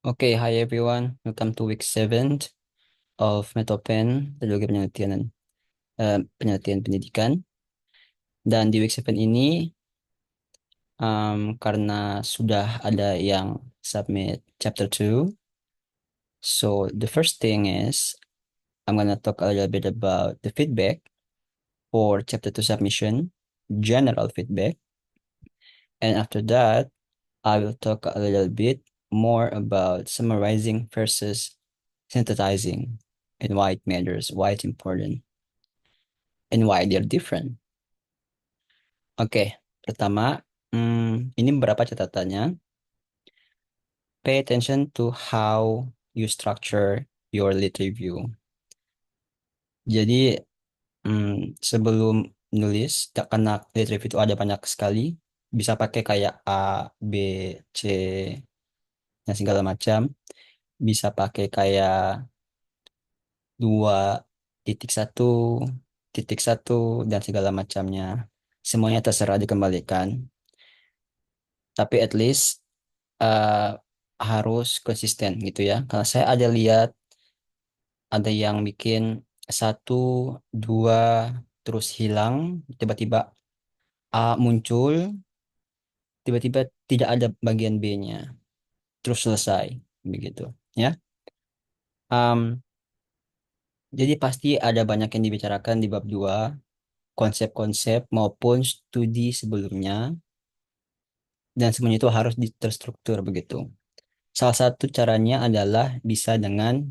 Okay, hi everyone. Welcome to week 7 of Metopen, Teknologi Penelitian dan Penelitian Pendidikan. Dan di week 7 ini, karena sudah ada yang submit chapter 2, so the first thing is I'm gonna talk a little bit about the feedback for chapter 2 submission, general feedback, and after that, I will talk a little bit more about summarizing versus synthesizing and why it matters, why it's important, and why they're different. Oke, pertama, ini beberapa catatannya. Pay attention to how you structure your lit review. Jadi, sebelum nulis, karena lit review itu ada banyak sekali, bisa pakai kayak A, B, C, dan segala macam. Bisa pakai kayak 2.1.1 dan segala macamnya. Semuanya terserah dikembalikan. Tapi at least uh, harus konsisten gitu ya. Karena saya ada lihat ada yang bikin satu, dua, terus hilang, tiba-tiba A muncul, tiba-tiba tidak ada bagian B-nya, terus selesai begitu ya. Um, jadi pasti ada banyak yang dibicarakan di bab 2, konsep-konsep maupun studi sebelumnya, dan semuanya itu harus terstruktur begitu. Salah satu caranya adalah bisa dengan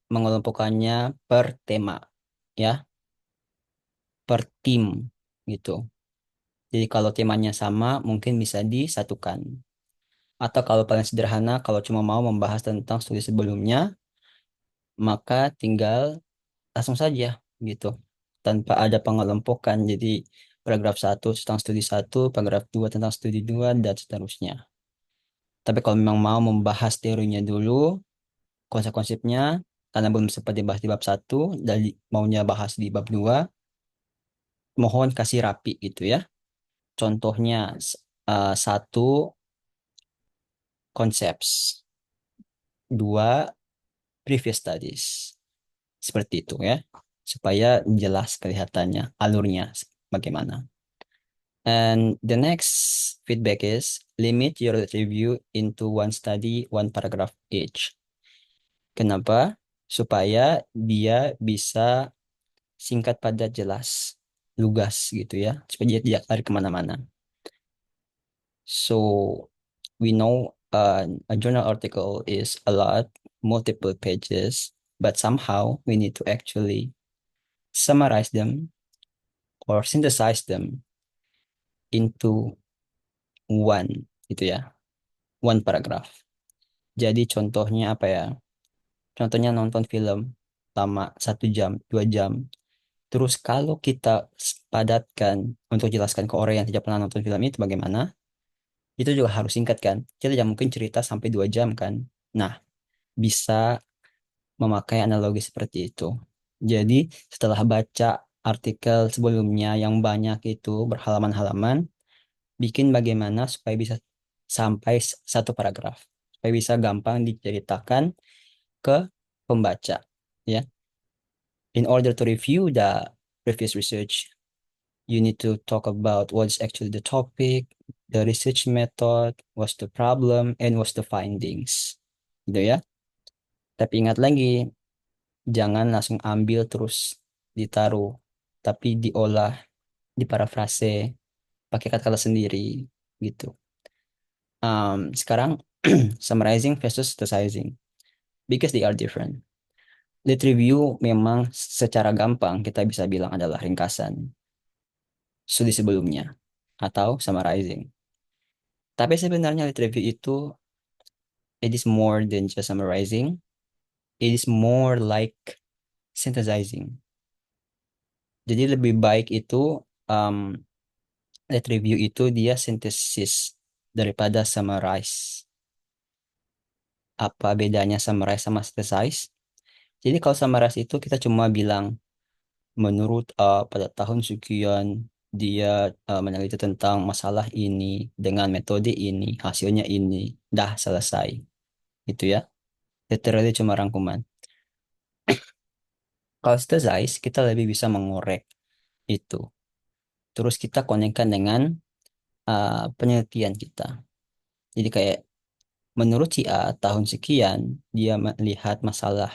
mengelompokkannya per tema, ya, per tim gitu. Jadi kalau temanya sama, mungkin bisa disatukan. Atau kalau paling sederhana, kalau cuma mau membahas tentang studi sebelumnya, maka tinggal langsung saja gitu, tanpa ada pengelompokan. Jadi paragraf satu tentang studi satu, paragraf 2 tentang studi 2, dan seterusnya. Tapi kalau memang mau membahas teorinya dulu, konsep-konsepnya, karena belum sempat dibahas di bab satu, dan maunya bahas di bab 2, mohon kasih rapi gitu ya. Contohnya satu, concepts, dua, previous studies. Seperti itu ya, supaya jelas kelihatannya alurnya bagaimana. And the next feedback is limit your review into one study, one paragraph each. Kenapa? Supaya dia bisa singkat, padat, jelas, lugas gitu ya, supaya dia tidak lari kemana-mana. So we know a journal article is a lot, multiple pages, but somehow we need to actually summarize them or synthesize them into one, gitu ya, one paragraph. Jadi contohnya apa ya? Contohnya nonton film lama 1 jam, 2 jam. Terus kalau kita padatkan untuk jelaskan ke orang yang tidak pernah nonton film itu bagaimana, itu juga harus singkat kan. Kita tidak mungkin cerita sampai 2 jam kan. Nah, bisa memakai analogi seperti itu. Jadi setelah baca artikel sebelumnya yang banyak itu berhalaman-halaman, bikin bagaimana supaya bisa sampai satu paragraf, supaya bisa gampang diceritakan ke pembaca, ya. In order to review the previous research, you need to talk about what's actually the topic, the research method, what's the problem, and what's the findings, gitu ya. Tapi ingat lagi, jangan langsung ambil terus ditaruh, tapi diolah, diparafrase, pakai kata-kata sendiri, gitu. Sekarang summarizing versus synthesizing, because they are different. Lit review memang secara gampang kita bisa bilang adalah ringkasan studi sebelumnya atau summarizing. Tapi sebenarnya lit review itu, it is more than just summarizing. It is more like synthesizing. Jadi lebih baik itu um, lit review itu dia sintesis daripada summarize. Apa bedanya summarize sama synthesize? Jadi kalau summarize itu kita cuma bilang menurut pada tahun sekian dia meneliti tentang masalah ini dengan metode ini, hasilnya ini, dah selesai. Itu ya. Literally cuma rangkuman. Kalau synthesize, kita lebih bisa mengorek itu. Terus kita konekkan dengan penelitian kita. Jadi kayak menurut si A tahun sekian dia melihat masalah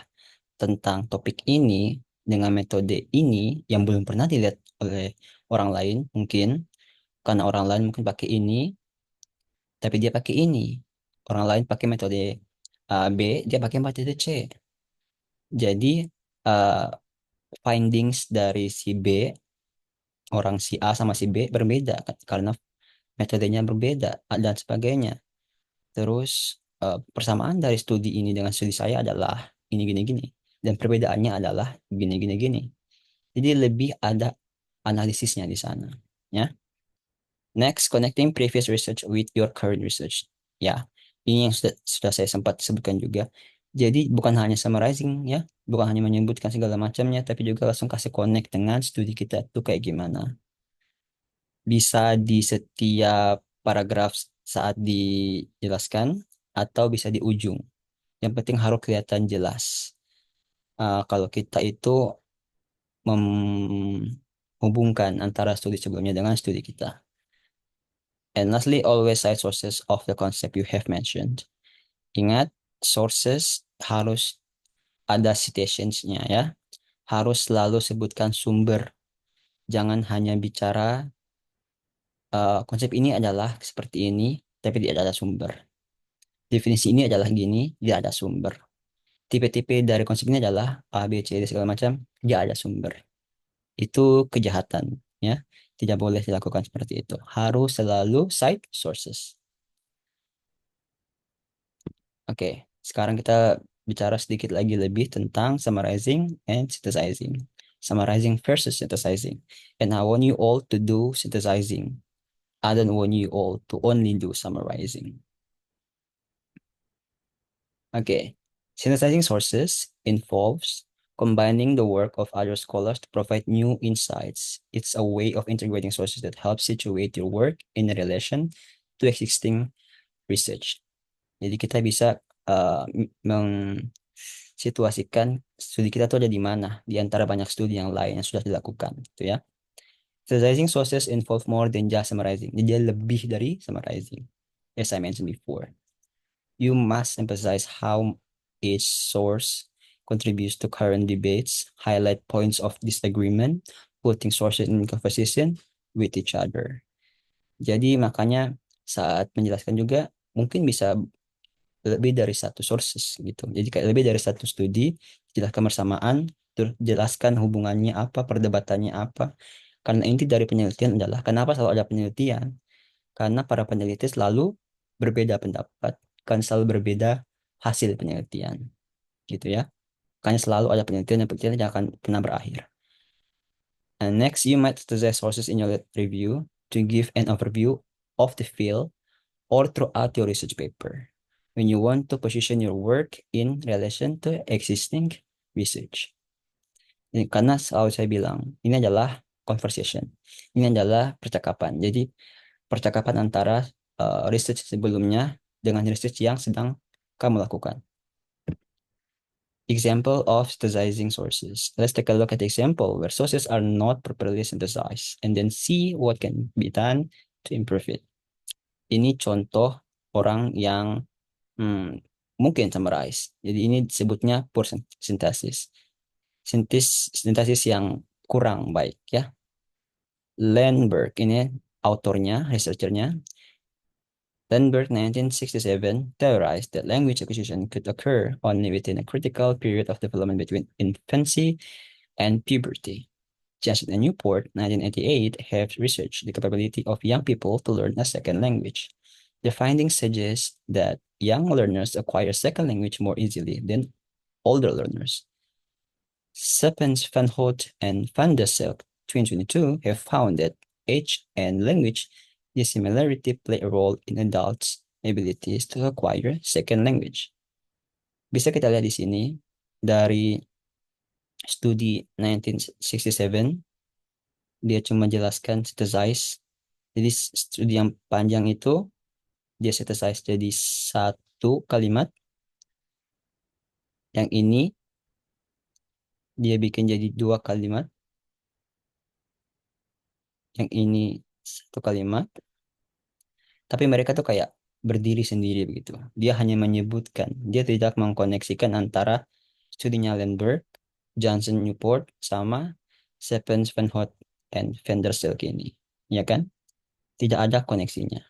tentang topik ini dengan metode ini yang belum pernah dilihat oleh orang lain mungkin karena orang lain mungkin pakai ini tapi dia pakai ini. Orang lain pakai metode B, dia pakai metode C. Jadi uh, findings dari si B, orang si A sama si B berbeda karena metodenya berbeda dan sebagainya. Terus persamaan dari studi ini dengan studi saya adalah ini gini gini dan perbedaannya adalah gini gini gini. Jadi lebih ada analisisnya di sana, ya. Next, connecting previous research with your current research. Ya, ini yang sudah saya sempat sebutkan juga. Jadi bukan hanya summarizing ya, bukan hanya menyebutkan segala macamnya, tapi juga langsung kasih connect dengan studi kita itu kayak gimana. Bisa di setiap paragraf saat dijelaskan atau bisa di ujung. Yang penting harus kelihatan jelas. Kalau kita itu menghubungkan antara studi sebelumnya dengan studi kita. And lastly, always cite sources of the concept you have mentioned. Ingat, sources harus ada citationsnya ya. Harus selalu sebutkan sumber. Jangan hanya bicara konsep ini adalah seperti ini, tapi tidak ada sumber. Definisi ini adalah gini, tidak ada sumber. Tipe-tipe dari konsep ini adalah A, B, C, D segala macam, tidak ada sumber. Itu kejahatan ya. Tidak boleh dilakukan seperti itu. Harus selalu cite sources. Oke, sekarang kita bicara sedikit lagi lebih tentang summarizing and synthesizing. Summarizing versus synthesizing. And I want you all to do synthesizing. I don't want you all to only do summarizing. Okay, synthesizing sources involves combining the work of other scholars to provide new insights. It's a way of integrating sources that help situate your work in relation to existing research. Jadi kita bisa mensituasikan studi kita tuh ada di mana di antara banyak studi yang lain yang sudah dilakukan, gitu ya. Synthesizing sources involve more than just summarizing. Jadi dia lebih dari summarizing, as I mentioned before. You must emphasize how each source contributes to current debates, highlight points of disagreement, putting sources in conversation with each other. Jadi makanya saat menjelaskan juga mungkin bisa lebih dari satu sources gitu. Jadi kayak lebih dari satu studi, jelaskan bersamaan, terus jelaskan hubungannya apa, perdebatannya apa. Karena inti dari penelitian adalah kenapa selalu ada penelitian? Karena para peneliti selalu berbeda pendapat, kan selalu berbeda hasil penelitian, gitu ya. Makanya selalu ada penelitian dan penelitian yang akan pernah berakhir. And next, you might suggest sources in your review to give an overview of the field or throughout your research paper when you want to position your work in relation to existing research. Karena selalu saya bilang, ini adalah conversation. Ini adalah percakapan. Jadi, percakapan antara research sebelumnya dengan research yang sedang kamu lakukan. Example of synthesizing sources. Let's take a look at the example where sources are not properly synthesized and then see what can be done to improve it. Ini contoh orang yang mungkin summarize. Jadi ini disebutnya poor synthesis. Sintesis yang kurang baik ya. Lenberg ini autornya, researchernya. Lenberg 1967 theorized that language acquisition could occur only within a critical period of development between infancy and puberty. Jackson and Newport 1988 have researched the capability of young people to learn a second language. The findings suggest that young learners acquire second language more easily than older learners. Seppens, Van Hout, and Van der Zelk 2022 have found that age and language dissimilarity play a role in adults' abilities to acquire second language. Bisa kita lihat di sini dari studi 1967 Dia cuma jelaskan synthesize. Jadi studi yang panjang itu dia synthesize jadi satu kalimat. Yang ini dia bikin jadi dua kalimat. Yang ini satu kalimat. Tapi mereka tuh kayak berdiri sendiri begitu. Dia hanya menyebutkan, dia tidak mengkoneksikan antara studinya Lindbergh, Johnson Newport, sama Stephens Van Hout and Van der Stilk ini. Ya kan? Tidak ada koneksinya.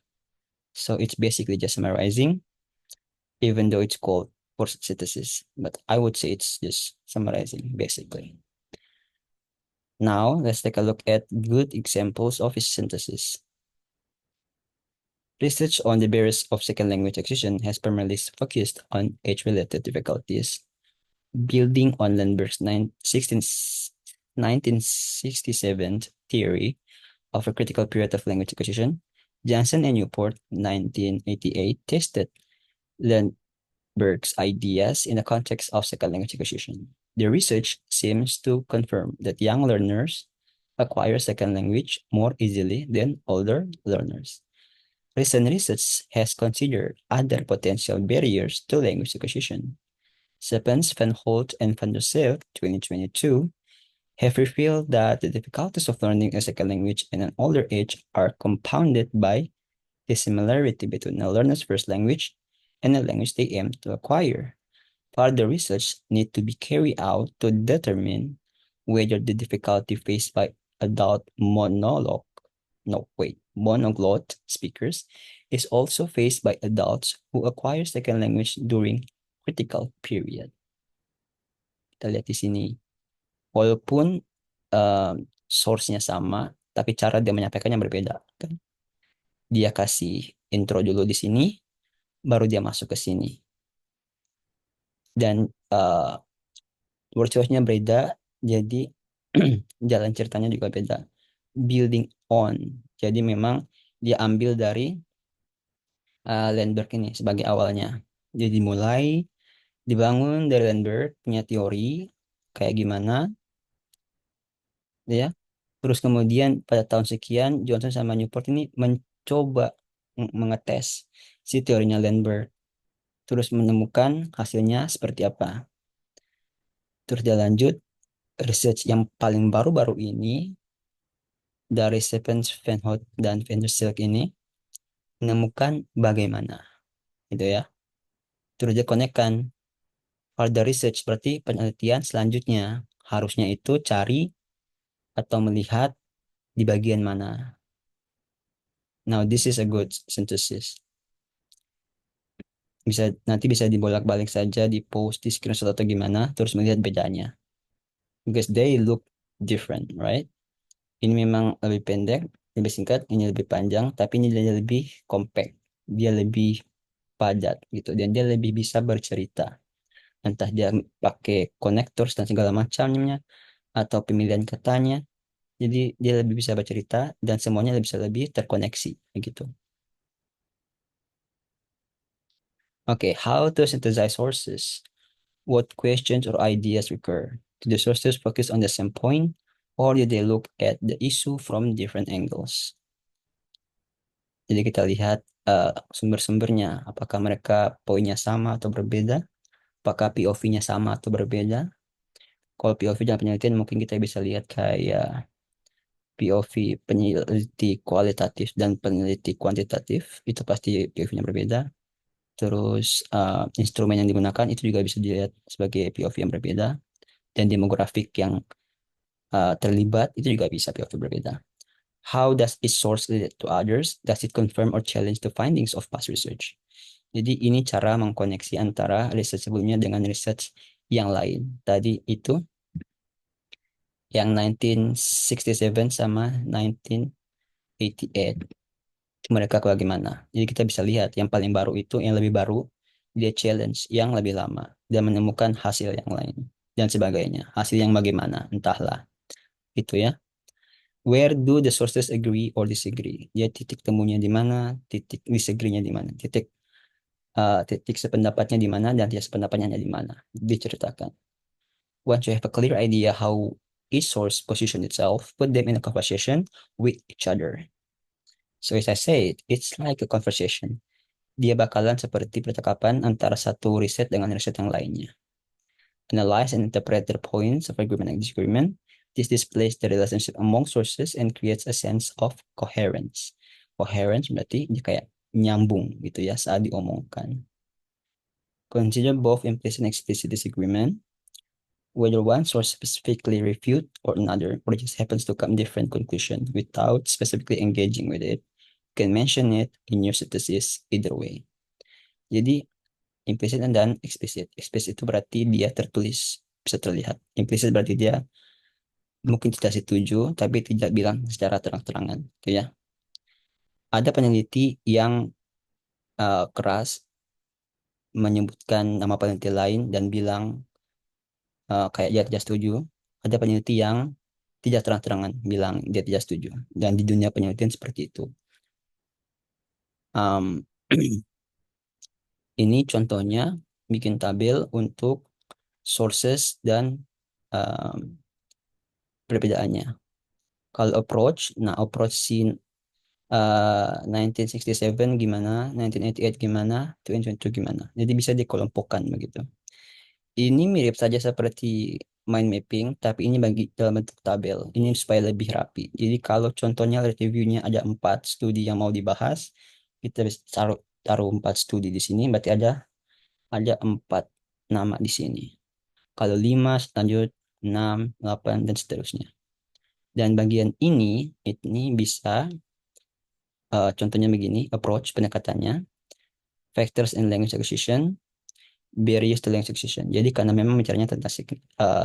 So it's basically just summarizing, even though it's called forced synthesis. But I would say it's just summarizing, basically. Now, let's take a look at good examples of synthesis. Research on the barriers of second language acquisition has primarily focused on age-related difficulties. Building on Lindbergh's 1967 theory of a critical period of language acquisition, Johnson and Newport 1988 tested Lindbergh's ideas in the context of second language acquisition. The research seems to confirm that young learners acquire second language more easily than older learners. Recent research has considered other potential barriers to language acquisition. Stephens, Van Holt, and Van der Sel, 2022, have revealed that the difficulties of learning a second language in an older age are compounded by the similarity between a learner's first language and the language they aim to acquire. Further research needs to be carried out to determine whether the difficulty faced by adult monoglot speakers is also faced by adults who acquire second language during critical period. Kita lihat di sini, walaupun source-nya sama, tapi cara dia menyampaikannya berbeda. Kan? Dia kasih intro dulu di sini, baru dia masuk ke sini. Dan word choice-nya beda, jadi jalan ceritanya juga beda. Building on, jadi memang dia ambil dari Lindbergh ini sebagai awalnya. Jadi mulai dibangun dari Lindbergh punya teori kayak gimana, ya. Terus kemudian pada tahun sekian Johnson sama Newport ini mencoba mengetes si teorinya Lindbergh, terus menemukan hasilnya seperti apa. Terus dia lanjut research yang paling baru-baru ini dari Stephens, Van Hout, dan Van der Stilk ini menemukan bagaimana, gitu ya. Terus dia konekkan further research, berarti penelitian selanjutnya harusnya itu cari atau melihat di bagian mana. Now this is a good synthesis. Nanti bisa dibolak-balik saja, di post di screenshot atau gimana, terus melihat bedanya. Because they look different, right? Ini memang lebih pendek, lebih singkat, ini lebih panjang, tapi ini dia lebih compact, dia lebih padat gitu, dan dia lebih bisa bercerita. Entah dia pakai connectors dan segala macamnya, atau pemilihan katanya, jadi dia lebih bisa bercerita dan semuanya bisa lebih terkoneksi gitu. Okay, how to synthesize sources? What questions or ideas recur? Do the sources focus on the same point, or do they look at the issue from different angles? Jadi kita lihat sumber-sumbernya, apakah mereka poinnya sama atau berbeda, apakah POV-nya sama atau berbeda. Kalau POV dalam penelitian mungkin kita bisa lihat kayak POV peneliti kualitatif dan peneliti kuantitatif, itu pasti POV-nya berbeda. Terus instrumen yang digunakan itu juga bisa dilihat sebagai POV yang berbeda, dan demografik yang terlibat itu juga bisa POV berbeda. How does each source relate to others? Does it confirm or challenge the findings of past research? Jadi ini cara mengkoneksi antara research sebelumnya dengan research yang lain. Tadi itu yang 1967 sama 1988. Mereka bagaimana? Jadi kita bisa lihat yang paling baru itu, yang lebih baru, dia challenge yang lebih lama dan menemukan hasil yang lain dan sebagainya. Hasil yang bagaimana? Entahlah. Itu ya. Where do the sources agree or disagree? Dia titik temunya di mana, titik disagree-nya di mana, titik sependapatnya di mana, dan tidak sependapatnya di mana. Diceritakan. Once you have a clear idea how each source position itself, put them in a conversation with each other. So as I said, it's like a conversation. Dia bakalan seperti percakapan antara satu riset dengan riset yang lainnya. Analyze and interpret the points of agreement and disagreement. This displays the relationship among sources and creates a sense of coherence. Coherence berarti dia kayak nyambung gitu ya saat diomongkan. Consider both implicit and explicit disagreement. Whether one source specifically refute or another, or just happens to come different conclusion without specifically engaging with it, you can mention it in your synthesis either way. Jadi implicit dan explicit. Explicit itu berarti dia tertulis, bisa terlihat. Implicit berarti dia mungkin tidak setuju, tapi tidak bilang secara terang-terangan, gitu ya. Ada peneliti yang keras menyebutkan nama peneliti lain dan bilang kayak dia tidak setuju. Ada peneliti yang tidak terang-terangan bilang dia tidak setuju. Dan di dunia penelitian seperti itu. Um, ini contohnya bikin tabel untuk sources dan um, perbedaannya. Kalau approach, nah approach si 1967 gimana, 1988 gimana, 2022 gimana. Jadi bisa dikelompokkan begitu. Ini mirip saja seperti mind mapping, tapi ini bagi dalam bentuk tabel. Ini supaya lebih rapi. Jadi kalau contohnya reviewnya ada 4 studi yang mau dibahas, kita bisa taruh 4 studi di sini, berarti ada 4 nama di sini. Kalau 5 lanjut 6, 8 dan seterusnya. Dan bagian ini bisa contohnya begini, approach pendekatannya, factors in language acquisition, barriers to language acquisition. Jadi karena memang bicaranya tentang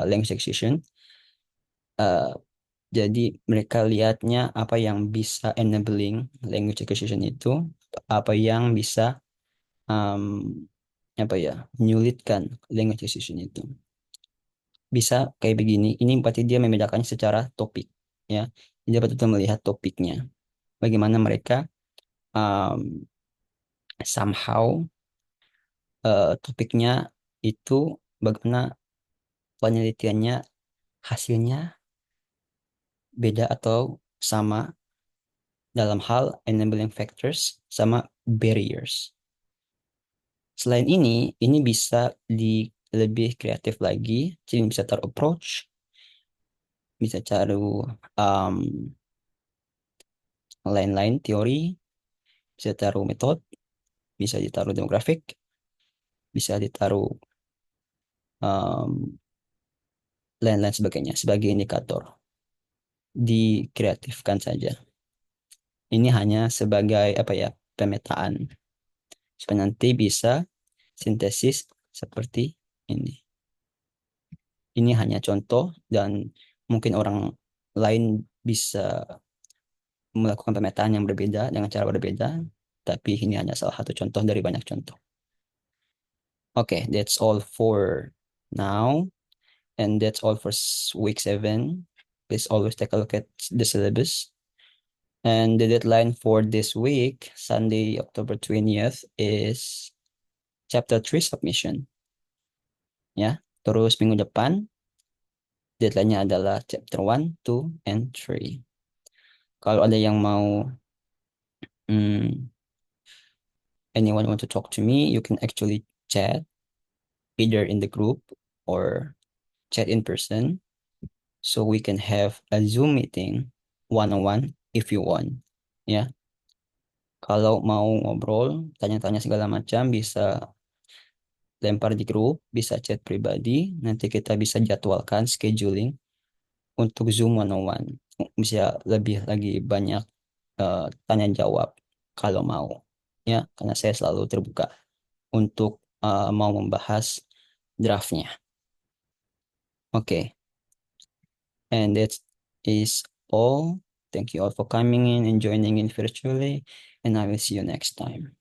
language acquisition, uh, jadi mereka lihatnya apa yang bisa enabling language acquisition itu, apa yang bisa um, apa ya menyulitkan language acquisition itu. Bisa kayak begini. Ini berarti dia membedakannya secara topik, ya. Dia betul-betul melihat topiknya. Bagaimana mereka um, somehow topiknya itu bagaimana penelitiannya hasilnya beda atau sama dalam hal enabling factors sama barriers. Selain ini bisa lebih kreatif lagi, jadi bisa taruh approach, bisa taruh um, lain-lain teori, bisa taruh metode, bisa ditaruh demografik, bisa ditaruh um, lain-lain sebagainya sebagai indikator. Dikreatifkan saja. Ini hanya sebagai apa ya pemetaan supaya nanti bisa sintesis seperti ini. Ini hanya contoh dan mungkin orang lain bisa melakukan pemetaan yang berbeda dengan cara berbeda, tapi ini hanya salah satu contoh dari banyak contoh. Okay, that's all for now, and that's all for week 7. Please always take a look at the syllabus. And the deadline for this week, Sunday, October 20th, is chapter 3 submission. Ya, terus minggu depan deadline-nya adalah chapter 1, 2, and 3. Kalau ada yang mau anyone want to talk to me, you can actually chat either in the group or chat in person. So we can have a Zoom meeting one-on-one if you want. Ya, kalau mau ngobrol, tanya-tanya segala macam, bisa lempar di grup, bisa chat pribadi, nanti kita bisa jadwalkan scheduling untuk Zoom one-on-one. Bisa lebih lagi banyak tanya jawab kalau mau. Ya, karena saya selalu terbuka untuk mau membahas draftnya. Okay, and that is all. Thank you all for coming in and joining in virtually, and I will see you next time.